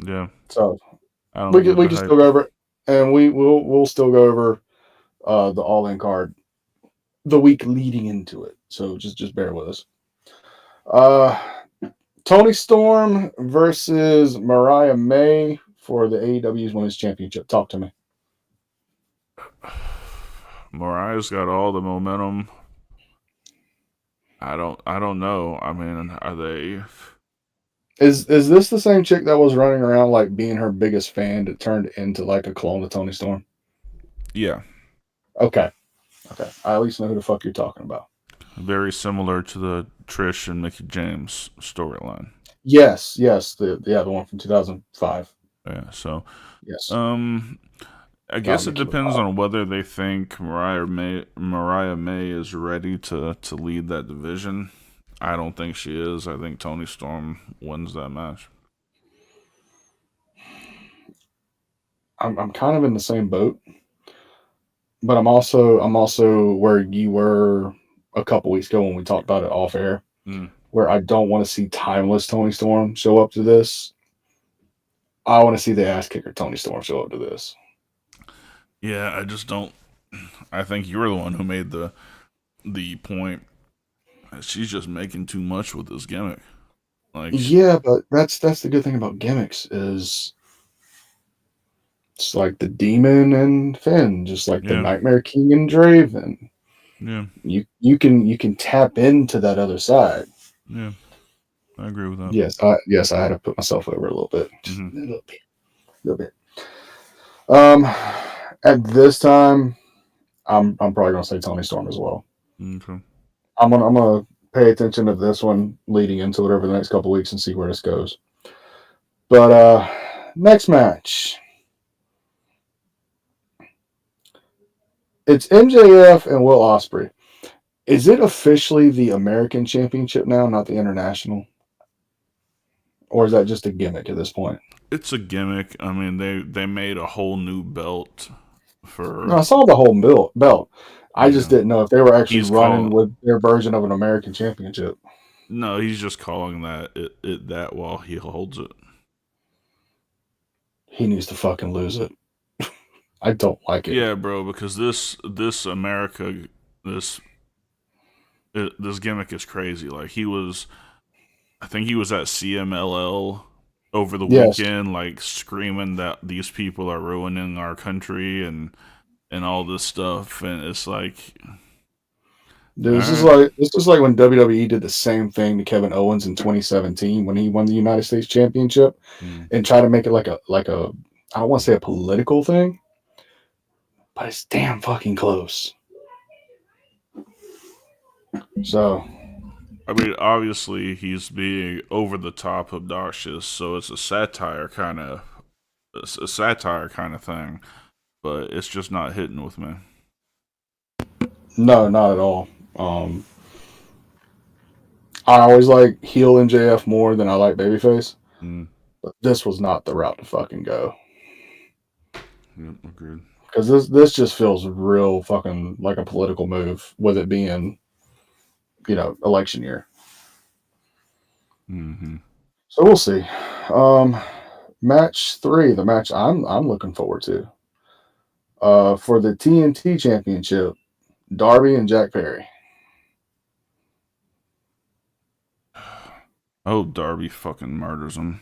Yeah. So we can still go over it, and we'll still go over the All In card the week leading into it. So just bear with us. Toni Storm versus Mariah May for the AEW's Women's Championship. Talk to me. Mariah's got all the momentum. I don't know. I mean, are they? Is this the same chick that was running around like being her biggest fan that turned into like a clone of Toni Storm? Yeah. Okay. I at least know who the fuck you're talking about. Very similar to the Trish and Mickie James storyline. Yes, the one from 2005. Yeah. So. Yes. I guess it depends on whether they think Mariah May is ready to lead that division. I don't think she is. I think Toni Storm wins that match. I'm kind of in the same boat, but I'm also where you were a couple weeks ago when we talked about it off air, where I don't want to see timeless Tony Storm show up to this. I want to see the ass kicker Tony Storm show up to this. Yeah, I just don't. I think you're the one who made the point. She's just making too much with this gimmick. Like, Yeah, but that's the good thing about gimmicks is it's like the Demon and Finn, just like the Yeah. Nightmare King and Draven. yeah, You can tap into that other side. yeah, I agree with that. Yes, I had to put myself over a little bit, just Mhm. a little bit. At this time, I'm probably gonna say Tony Storm as well. Okay. I'm gonna pay attention to this one leading into it over the next couple weeks and see where this goes. But next match, it's MJF and Will Ospreay. Is it officially the American Championship now, not the International? Or is that just a gimmick at this point? It's a gimmick. I mean, they made a whole new belt for. No, I saw the whole belt. I just Yeah. didn't know if they were actually He's running called- with their version of an American Championship. No, he's just calling that it that while he holds it. He needs to fucking lose it. I don't like it. Yeah, bro, because this America this gimmick is crazy. Like I think he was at CMLL over the Yes. weekend, like screaming that these people are ruining our country and all this stuff, and it's like, Dude, this is like when WWE did the same thing to Kevin Owens in 2017 when he won the United States Championship and tried to make it like a I don't want to say a political thing, but it's damn fucking close. So I mean, obviously he's being over the top obnoxious, so it's a satire kind of thing, but it's just not hitting with me. no, not at all. I always like heel MJF more than I like babyface, but this was not the route to fucking go. Yep, agreed. Because this just feels real fucking like a political move with it being, election year. Mm-hmm. So we'll see. Match 3, the match I'm looking forward to. For the TNT Championship, Darby and Jack Perry. Oh, Darby fucking murders him.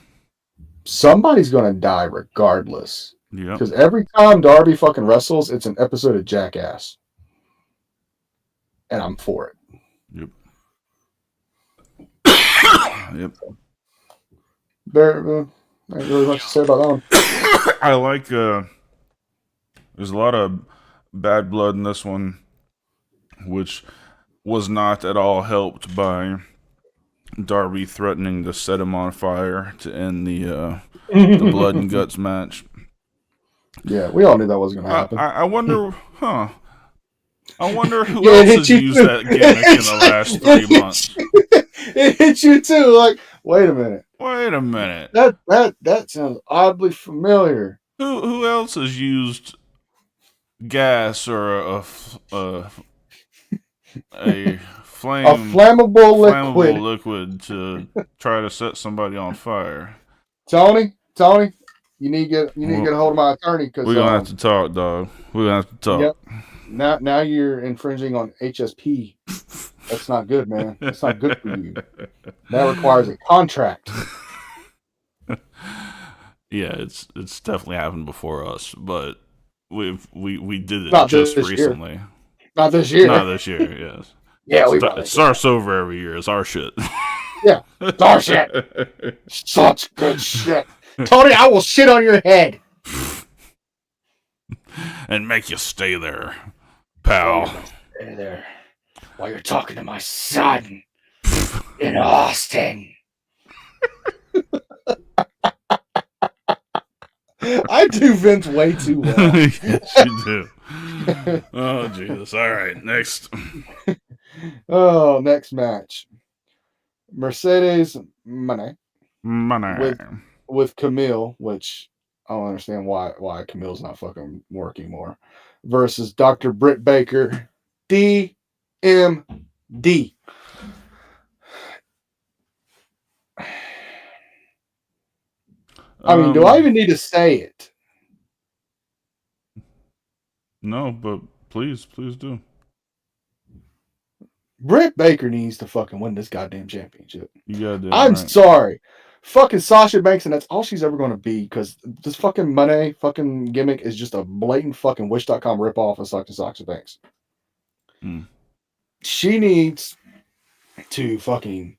Somebody's gonna die regardless. Yep. Because every time Darby fucking wrestles, it's an episode of Jackass. And I'm for it. Yep. Yep. There ain't really much to say about that one. I like there's a lot of bad blood in this one, which was not at all helped by Darby threatening to set him on fire to end the blood and guts match. Yeah, we all knew that wasn't gonna happen. I wonder, I wonder who else has used that gimmick in the last 3 months. It hit you too. Like, wait a minute. Wait a minute. That sounds oddly familiar. Who else has used gas or a flammable liquid to try to set somebody on fire? Tony, you need to get a hold of my attorney because We're gonna have to talk, dog. We're gonna have to talk. Yep. Now you're infringing on HSP. That's not good, man. That's not good for you. That requires a contract. Yeah, it's definitely happened before us, but we did it Not just this year. recently. Not this year. Not this year, yes. Yeah, It starts over every year. It's our shit. Yeah, it's our shit. Such good shit. Tony, I will shit on your head. And make you stay there, pal. Stay there while you're talking to my son in Austin. I do Vince way too well. Yes, you do. Oh, Jesus. All right, next. Oh, next match. Mercedes Moné Money. with Camille, which I don't understand why Camille's not fucking working more. Versus Dr. Britt Baker, DMD. I mean, do I even need to say it? No, but please do. Britt Baker needs to fucking win this goddamn championship. You goddamn I'm right. sorry. Fucking Sasha Banks, and that's all she's ever going to be, because this fucking Money fucking gimmick is just a blatant fucking Wish.com ripoff of Sasha Banks. Mm. She needs to fucking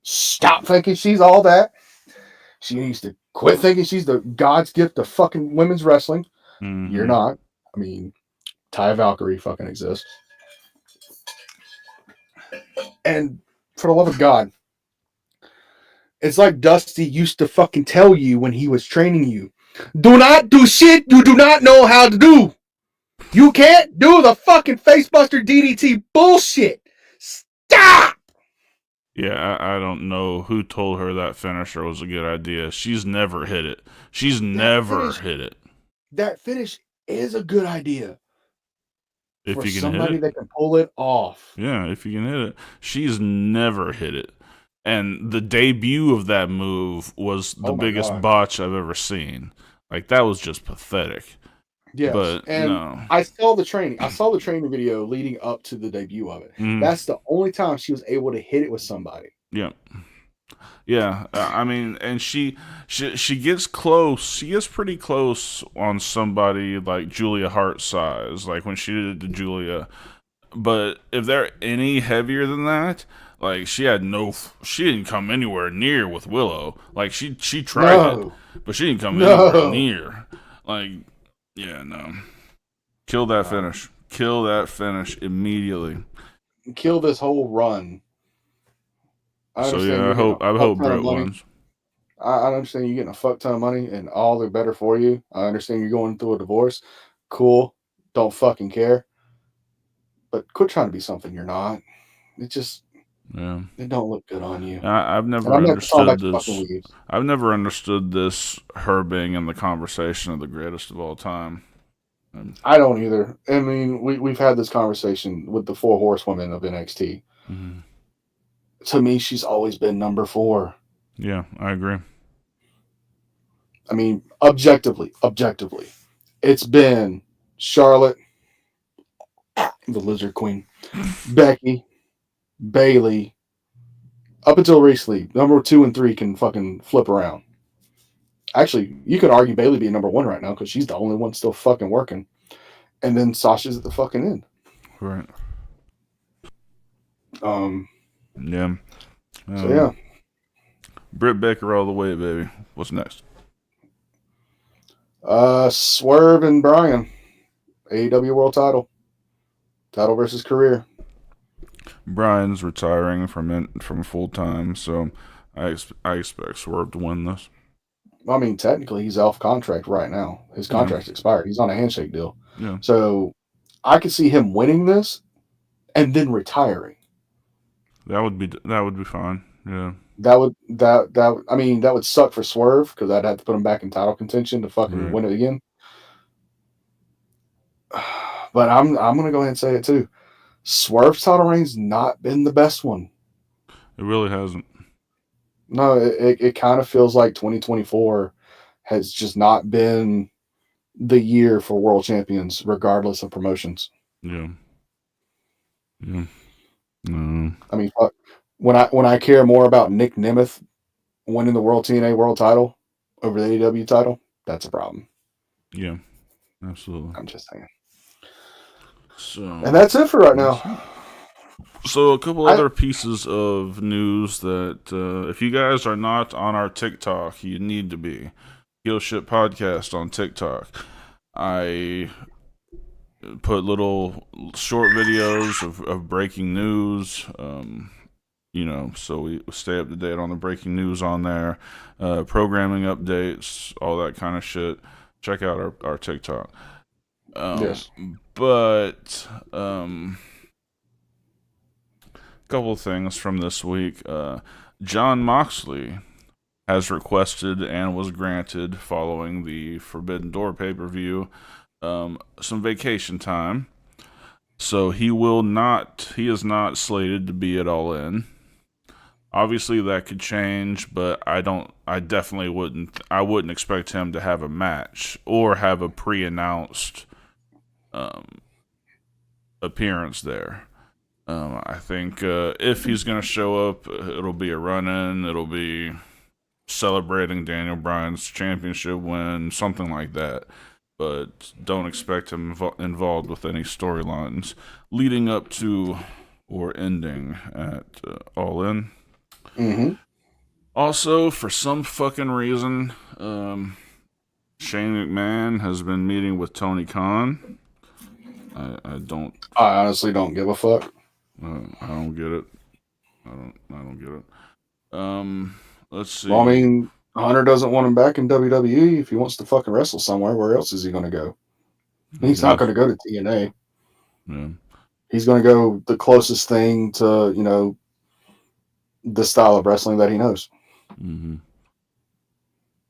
stop thinking she's all that. She needs to quit thinking she's the God's gift of fucking women's wrestling. Mm-hmm. You're not. I mean, Taya Valkyrie fucking exists. And for the love of God, it's like Dusty used to fucking tell you when he was training you. Do not do shit you do not know how to do. You can't do the fucking facebuster DDT bullshit. Stop! Yeah, I don't know who told her that finisher was a good idea. She's never hit it. She's never hit it. That finish is a good idea. If for you can somebody hit it. that can pull it off. Yeah, if you can hit it. She's never hit it. And the debut of that move was the biggest botch I've ever seen. Like, that was just pathetic. Yes, but and no. I saw the training. I saw the training video leading up to the debut of it. That's the only time she was able to hit it with somebody. Yeah. Yeah, I mean, and she gets close. She gets pretty close on somebody like Julia Hart size, like when she did it to Julia. But if they're any heavier than that, like she didn't come anywhere near with Willow. Like she tried it, but she didn't come anywhere near. Like, yeah, no. Kill that finish. Kill that finish immediately. Kill this whole run. So yeah, I hope Brett wins. I understand you're getting a fuck ton of money and all the better for you. I understand you're going through a divorce. Cool. Don't fucking care. But quit trying to be something you're not. It just it don't look good on you. I've never understood this. I've never understood this, her being in the conversation of the greatest of all time. I don't either. I mean, we've had this conversation with the 4 horsewomen of NXT. Mm-hmm. To me, she's always been number 4. Yeah, I agree. I mean, objectively, it's been Charlotte, the Lizard Queen, Becky, Bayley. Up until recently, number 2 and 3 can fucking flip around. Actually, you could argue Bayley being number 1 right now because she's the only one still fucking working. And then Sasha's at the fucking end. Right. Yeah. So yeah. Britt Baker all the way, baby. What's next? Swerve and Bryan. AEW World Title. Title versus career. Bryan's retiring from full time, so I expect Swerve to win this. I mean, technically, he's off contract right now. His contract's expired. He's on a handshake deal. Yeah. So I could see him winning this and then retiring. That would be fine. Yeah. That would suck for Swerve because I'd have to put him back in title contention to fucking win it again. But I'm gonna go ahead and say it too. Swerve's title reign's not been the best one. It really hasn't. No, it kind of feels like 2024 has just not been the year for world champions, regardless of promotions. Yeah. Yeah. No. I mean, fuck. When I care more about Nick Nemeth winning the World TNA World Title over the AEW title, that's a problem. Yeah, absolutely. I'm just saying. So, and that's it for right now. So a couple other pieces of news that if you guys are not on our TikTok, you need to be. Heel Shit Podcast on TikTok. I put little short videos of breaking news. So we stay up to date on the breaking news on there, programming updates, all that kind of shit. Check out our TikTok. Yes. But couple of things from this week. Jon Moxley has requested and was granted following the Forbidden Door pay-per-view some vacation time. So he is not slated to be at All In. Obviously that could change, but I wouldn't expect him to have a match or have a pre-announced appearance there. I think if he's going to show up, it'll be a run-in, it'll be celebrating Daniel Bryan's championship win, something like that. But don't expect him involved with any storylines leading up to or ending at All In. Mm-hmm. Also, for some fucking reason, Shane McMahon has been meeting with Tony Khan. I honestly don't give a fuck. I don't get it. I don't get it. Let's see. Well, I mean, Hunter doesn't want him back in WWE. If he wants to fucking wrestle somewhere, where else is he going to go? He's not going to go to TNA. Yeah. He's going to go the closest thing to, the style of wrestling that he knows. Mm-hmm.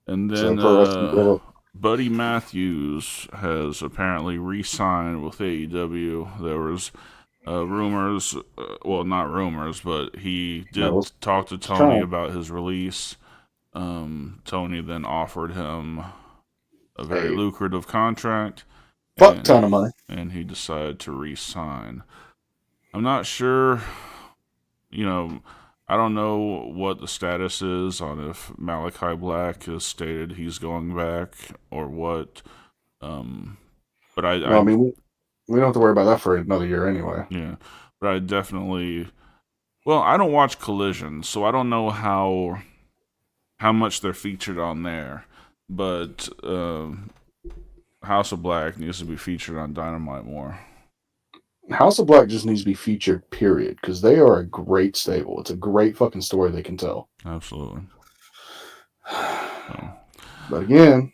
And then Buddy Matthews has apparently re-signed with AEW. There was rumors, well, not rumors, but he did talk to Tony about his release. Tony then offered him a very lucrative contract. Ton of money. And he decided to re-sign. I'm not sure, I don't know what the status is on if Malachi Black has stated he's going back or what. But I mean, we don't have to worry about that for another year anyway. Yeah, but I definitely. Well, I don't watch Collision, so I don't know how much they're featured on there. But House of Black needs to be featured on Dynamite more. House of Black just needs to be featured, period, because they are a great stable. It's a great fucking story they can tell. Absolutely. But again,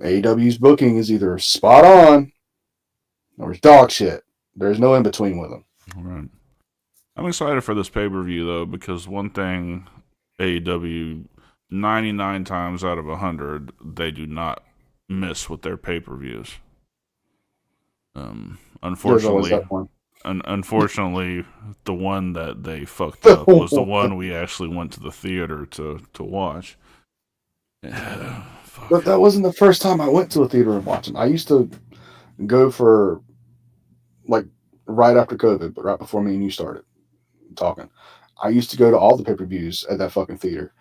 AEW's booking is either spot on or it's dog shit. There's no in between with them. All right. I'm excited for this pay-per-view, though, because one thing AEW, 99 times out of 100, they do not miss with their pay-per-views. Unfortunately, the one that they fucked up was the one we actually went to the theater to watch. But that wasn't the first time I went to a theater and watched them. I used to go for, like, right after COVID, but right before me and you started talking. I used to go to all the pay-per-views at that fucking theater.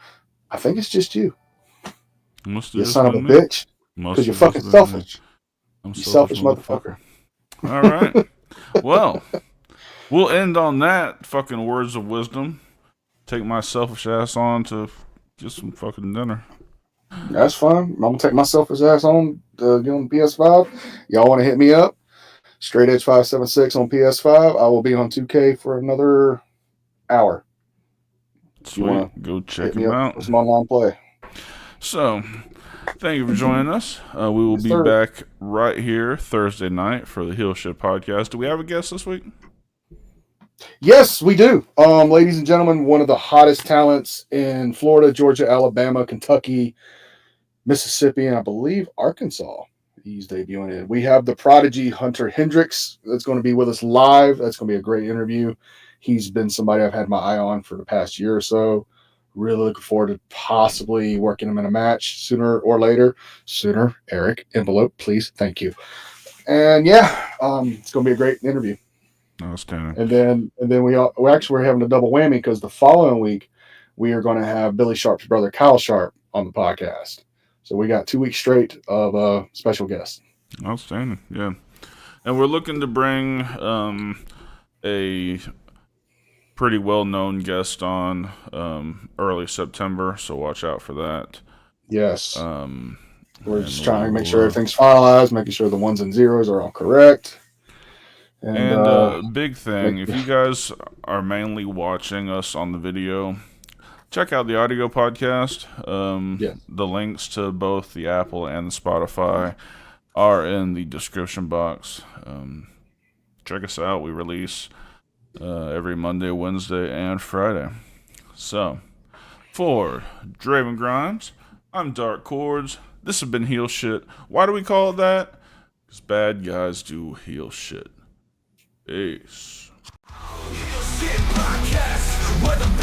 I think it's just you. You son of a bitch. Because you're fucking selfish. You selfish motherfucker. All right. Well, we'll end on that fucking words of wisdom. Take my selfish ass on to get some fucking dinner. That's fine. I'm going to take my selfish ass on to get on PS5. Y'all want to hit me up? Straight Edge 576 on PS5. I will be on 2K for another hour. Sweet. Go check them out. For some online play. So, thank you for joining us. We will be back right here Thursday night for the Heel Shit Podcast. Do we have a guest this week? Yes, we do. Ladies and gentlemen, one of the hottest talents in Florida, Georgia, Alabama, Kentucky, Mississippi, and I believe Arkansas. He's debuting it. We have the prodigy Hunter Hendricks that's going to be with us live. That's going to be a great interview. He's been somebody I've had my eye on for the past year or so. Really looking forward to possibly working him in a match sooner or later. Sooner, Eric. Envelope, please. Thank you. And yeah, it's going to be a great interview. Outstanding. And then we're having a double whammy because the following week we are going to have Billy Sharp's brother Kyle Sharp on the podcast. So we got 2 weeks straight of special guests. Outstanding, yeah. And we're looking to bring a pretty well-known guest on early September, so watch out for that. Yes. We're just trying to make sure everything's finalized, making sure the ones and zeros are all correct. And big thing, if you guys are mainly watching us on the video, check out the audio podcast. The links to both the Apple and the Spotify are in the description box. Check us out. We release every Monday, Wednesday, and Friday. So, For Draven Grimes, I'm Dark Cordz. This has been Heel Shit. Why do we call it that? Because bad guys do heel shit. Peace. Heel Shit Podcast, where the